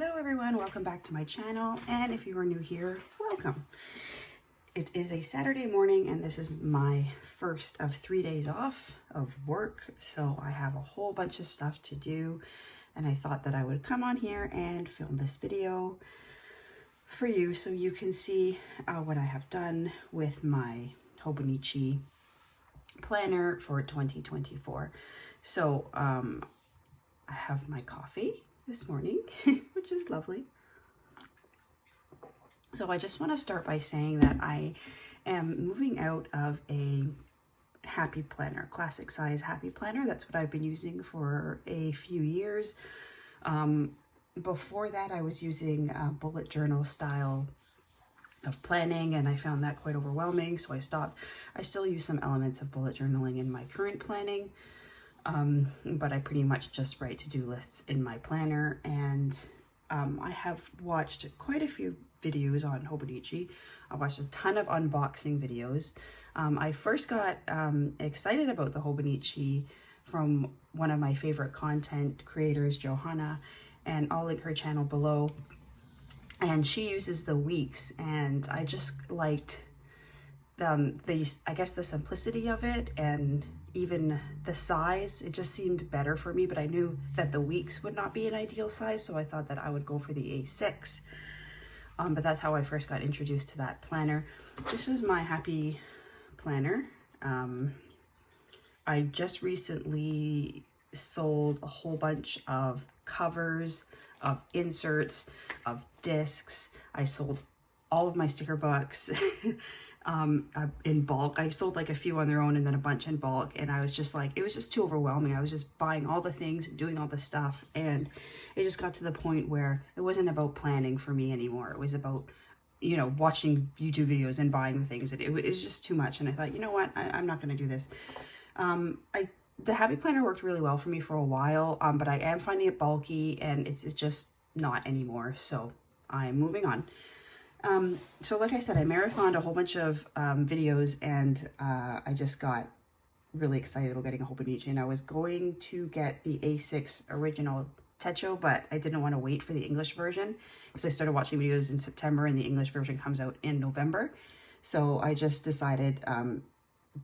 Hello everyone, welcome back to my channel, and if you are new here, welcome. It is a Saturday morning and this is my first of 3 days off of work, so I have a whole bunch of stuff to do, and I thought that I would come on here and film this video for you so you can see what I have done with my Hobonichi planner for 2024. So I have my coffee this morning, which is lovely. So I just want to start by saying that I am moving out of a happy planner, classic size happy planner. That's what I've been using for a few years. Before that, I was using a bullet journal style of planning, and I found that quite overwhelming, so I stopped. I still use some elements of bullet journaling in my current planning, but I pretty much just write to-do lists in my planner. And I have watched quite a few videos on Hobonichi. I watched a ton of unboxing videos. I first got excited about the Hobonichi from one of my favorite content creators, Johanna, and I'll link her channel below. And she uses the weeks, and I just liked I guess the simplicity of it, and even the size. It just seemed better for me, but I knew that the weeks would not be an ideal size, so I thought that I would go for the A6. But that's how I first got introduced to that planner. This is my happy planner. I just recently sold a whole bunch of covers, of inserts, of discs. I sold all of my sticker books in bulk. I sold like a few on their own and then a bunch in bulk, and I was just like, it was just too overwhelming. I was just buying all the things and doing all the stuff, and it just got to the point where it wasn't about planning for me anymore. It was about, you know, watching YouTube videos and buying the things. It was just too much, and I thought, you know what, I'm not going to do this. The Happy Planner worked really well for me for a while, but I am finding it bulky, and it's just not anymore, so I'm moving on. So like I said, I marathoned a whole bunch of videos, and I just got really excited about getting a Hobonichi, and I was going to get the A6 original Techo, but I didn't want to wait for the English version because I started watching videos in September and the English version comes out in November. So I just decided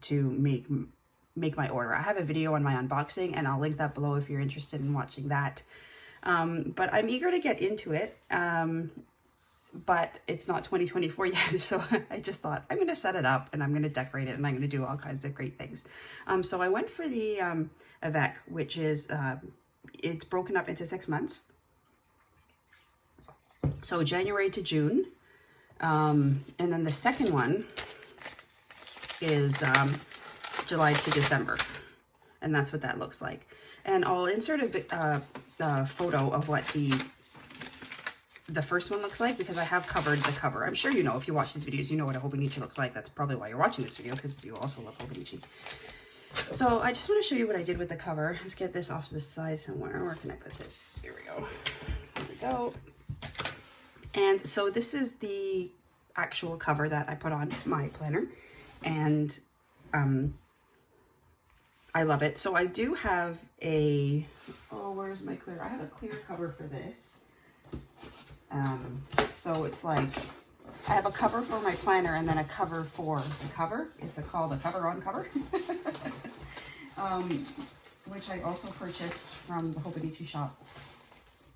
to make my order. I have a video on my unboxing, and I'll link that below if you're interested in watching that. But I'm eager to get into it. But it's not 2024 yet, so I just thought I'm going to set it up and I'm going to decorate it and I'm going to do all kinds of great things. So I went for the Avec, which is, it's broken up into 6 months. So January to June. And then the second one is July to December. And that's what that looks like. And I'll insert a photo of what the first one looks like, because I have covered the cover. I'm sure you know, if you watch these videos, you know what a Hobonichi looks like. That's probably why you're watching this video, because you also love Hobonichi. So I just want to show you what I did with the cover. Let's get this off to the side somewhere. Where can I put this? Here we go. There we go. And so this is the actual cover that I put on my planner, and I love it. So I do have a, oh, where's my clear? I have a clear cover for this. So it's like, I have a cover for my planner and then a cover for the cover. It's called a cover on cover, which I also purchased from the Hobonichi shop.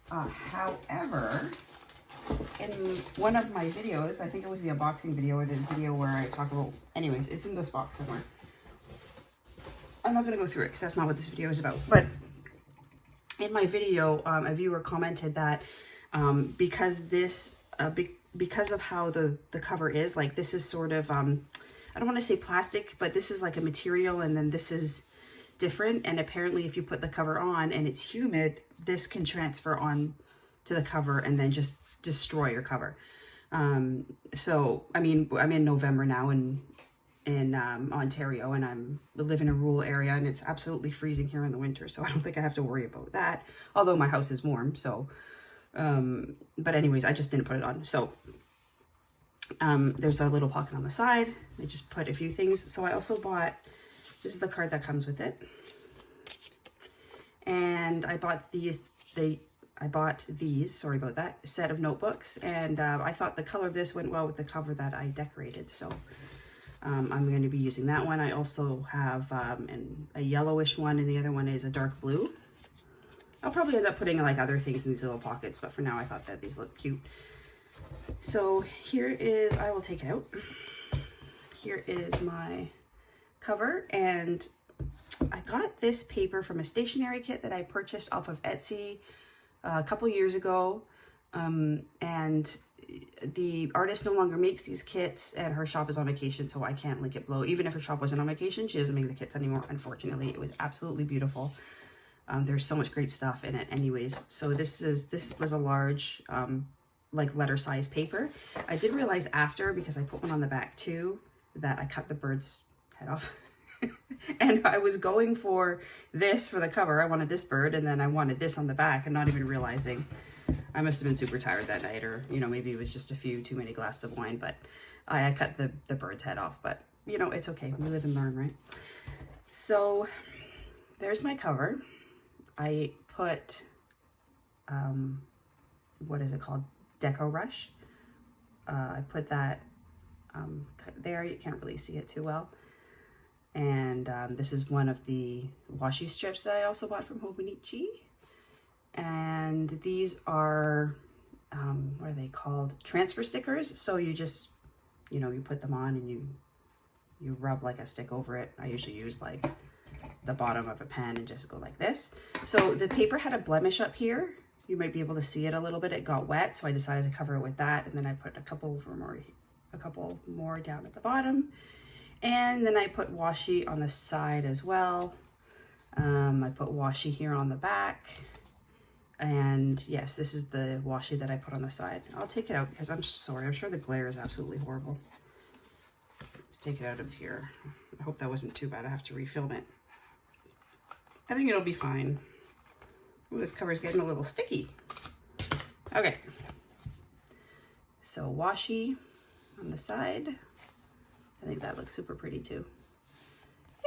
However, in one of my videos, I think it was the unboxing video or the video where I talk about, anyways, it's in this box somewhere. I'm not going to go through it because that's not what this video is about. But in my video, a viewer commented that because this, because of how the cover is, like this is sort of, I don't want to say plastic, but this is like a material, and then this is different. And apparently if you put the cover on and it's humid, this can transfer on to the cover and then just destroy your cover. So, I mean, I'm in November now in Ontario, and I live in a rural area, and it's absolutely freezing here in the winter. So I don't think I have to worry about that. Although my house is warm, so, but anyways, I just didn't put it on. So, there's a little pocket on the side. I just put a few things. So I also bought, this is the card that comes with it. And I bought the I bought these, sorry about that, set of notebooks, and I thought the color of this went well with the cover that I decorated, so I'm going to be using that one. I also have a yellowish one, and the other one is a dark blue. I'll probably end up putting like other things in these little pockets, but for now I thought that these look cute. So here is, I will take it out. Here is my cover, and I got this paper from a stationery kit that I purchased off of Etsy a couple years ago, and the artist no longer makes these kits, and her shop is on vacation, so I can't link it below. Even if her shop wasn't on vacation, she doesn't make the kits anymore, unfortunately. It was absolutely beautiful. There's so much great stuff in it anyways. So this was a large like letter size paper. I did realize after, because I put one on the back too, that I cut the bird's head off. And I was going for this for the cover. I wanted this bird, and then I wanted this on the back, and not even realizing. I must have been super tired that night, or, you know, maybe it was just a few too many glasses of wine, but I cut the bird's head off. But, you know, it's okay. We live and learn, right? So there's my cover. I put, what is it called? Deco Rush. I put that there. You can't really see it too well. And this is one of the washi strips that I also bought from Hobonichi. And these are, what are they called? Transfer stickers. So you just, you know, you put them on and you rub like a stick over it. I usually use like the bottom of a pen and just go like this. So the paper had a blemish up here. You might be able to see it a little bit. It got wet, so I decided to cover it with that. And then I put a couple more down at the bottom. And then I put washi on the side as well. I put washi here on the back. And yes, this is the washi that I put on the side. I'll take it out because I'm sorry. I'm sure the glare is absolutely horrible. Let's take it out of here. I hope that wasn't too bad. I have to refilm it. I think it'll be fine. Ooh, this cover's getting a little sticky. Okay. So washi on the side. I think that looks super pretty too.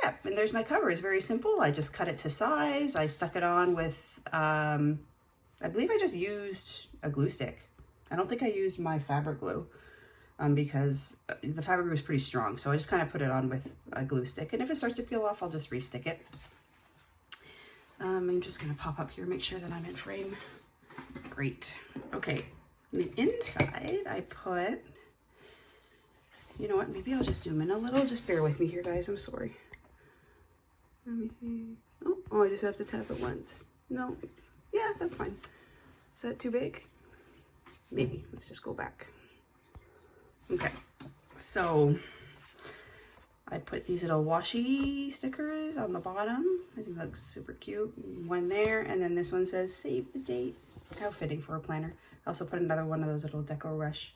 Yeah, and there's my cover. It's very simple. I just cut it to size. I stuck it on with, I believe I just used a glue stick. I don't think I used my fabric glue because the fabric glue was pretty strong. So I just kind of put it on with a glue stick. And if it starts to peel off, I'll just re-stick it. I'm just going to pop up here, make sure that I'm in frame. Great. Okay. On the inside, I put, you know what, maybe I'll just zoom in a little. Just bear with me here, guys. I'm sorry. Let me see. Oh, I just have to tap it once. No. Yeah, that's fine. Is that too big? Maybe. Let's just go back. Okay. So I put these little washi stickers on the bottom. I think that looks super cute. One there, and then this one says save the date. How fitting for a planner. I also put another one of those little Deco Rush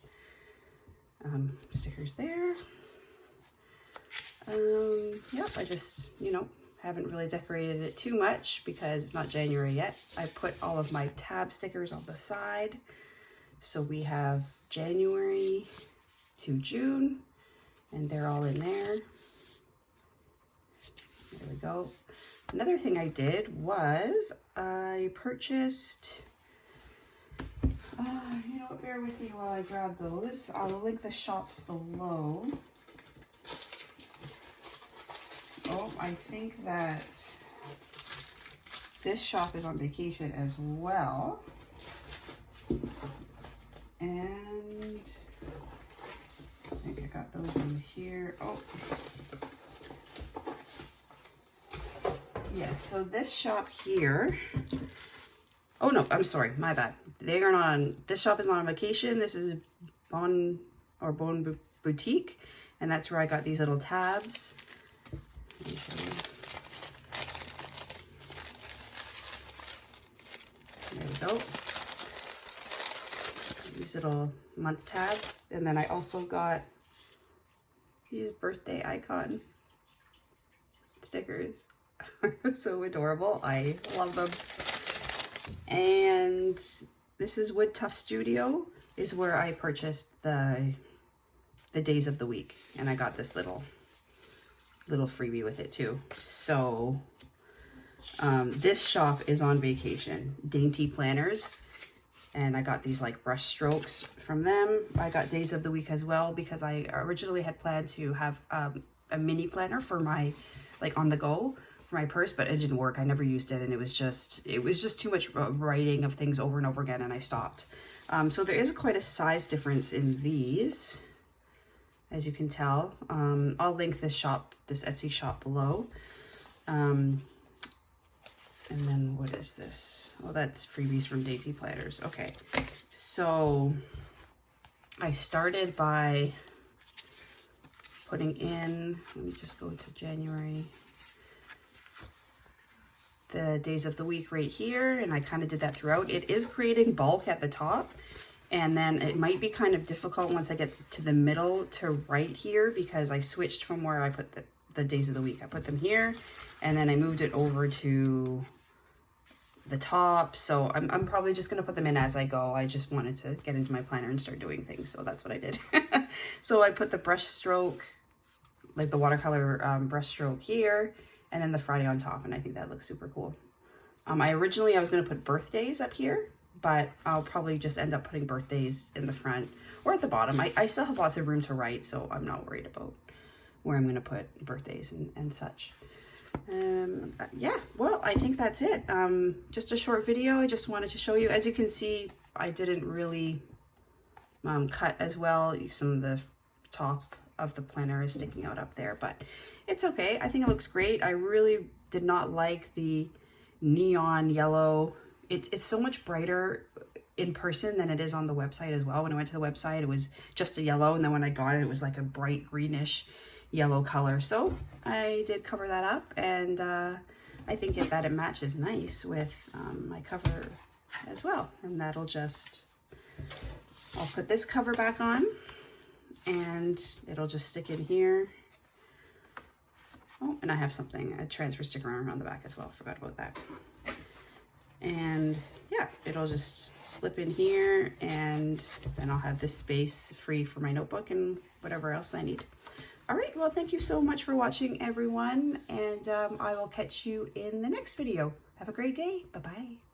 stickers there. Yep, I just, you know, haven't really decorated it too much because it's not January yet. I put all of my tab stickers on the side. So we have January to June, and they're all in there. There we go. Another thing I did was I purchased, you know what, bear with me while I grab those. I'll link the shops below. Oh, I think that this shop is on vacation as well. And I think I got those in here. Oh. Yeah, so this shop here. Oh no, I'm sorry, my bad. They are not on, this shop is not on vacation. This is Bon Boutique, and that's where I got these little tabs. Let me show you. There we go. These little month tabs, and then I also got these birthday icon stickers. So adorable. I love them. And this is Wood Tough Studio, is where I purchased the days of the week, and I got this little freebie with it too. So this shop is on vacation. Dainty Planners. And I got these like brush strokes from them. I got days of the week as well because I originally had planned to have a mini planner for my, like on the go for my purse, but it didn't work. I never used it, and it was just too much writing of things over and over again, and I stopped. So there is quite a size difference in these, as you can tell. I'll link this Etsy shop below. And then what is this? Oh, that's freebies from Dainty Platters. Okay, so I started by putting in, let me just go to January, the days of the week right here, and I kind of did that throughout. It is creating bulk at the top, and then it might be kind of difficult once I get to the middle to write here, because I switched from where I put the days of the week. I put them here, and then I moved it over to the top. So I'm probably just going to put them in as I go. I just wanted to get into my planner and start doing things, so that's what I did. So I put the brush stroke, like the watercolor brush stroke here, and then the Friday on top, and I think that looks super cool. I was going to put birthdays up here, but I'll probably just end up putting birthdays in the front or at the bottom. I still have lots of room to write, so I'm not worried about where I'm going to put birthdays and such. Yeah, well, I think that's it. Just a short video. I just wanted to show you. As you can see, I didn't really cut as well. Some of the top of the planner is sticking out up there, but it's okay. I think it looks great. I really did not like the neon yellow. It's so much brighter in person than it is on the website as well. When I went to the website, it was just a yellow, and then when I got it, it was like a bright greenish yellow color. So I did cover that up, and I think that it matches nice with my cover as well. And that'll just, I'll put this cover back on, and it'll just stick in here. Oh, and I have a transfer sticker around the back as well. Forgot about that. And yeah, it'll just slip in here, and then I'll have this space free for my notebook and whatever else I need. All right, well, thank you so much for watching, everyone, and I will catch you in the next video. Have a great day. Bye-bye.